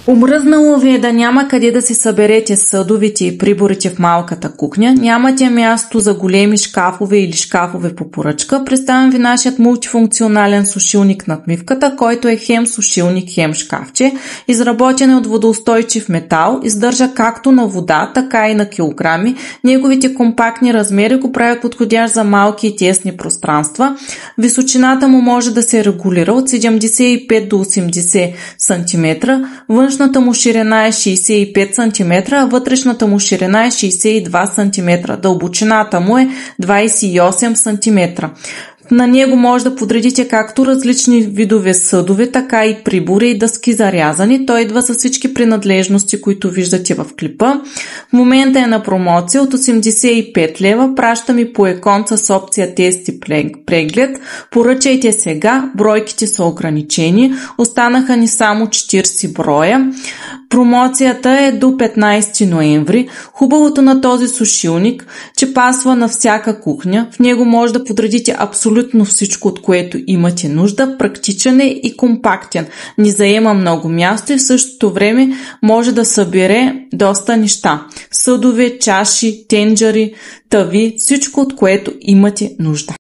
Омръзнало ви е да няма къде да си съберете съдовете и приборите в малката кухня, нямате място за големи шкафове или шкафове по поръчка, представям ви нашият мултифункционален сушилник надмивката, който е хем сушилник, хем шкафче, изработен е от водоустойчив метал, издържа както на вода, така и на килограми, неговите компактни размери го правят подходящ за малки и тесни пространства, височината му може да се регулира от 75 до 80 см, външната му ширина е 65 см, а вътрешната му ширина е 62 см. Дълбочината му е 28 см. На него може да подредите както различни видове съдове, така и прибори и дъски за рязане. Той идва с всички принадлежности, които виждате в клипа. В момента е на промоция от 85 лева. Праща ми по екон с опция тест и преглед. Поръчайте сега, бройките са ограничени. Останаха ни само 40 броя. Промоцията е до 15 ноември. Хубавото на този сушилник, че пасва на всяка кухня. В него може да подредите абсолютно всичко, от което имате нужда. Практичен е и компактен. Не заема много място и в същото време може да събере доста неща. Съдове, чаши, тенджери, тави, всичко, от което имате нужда.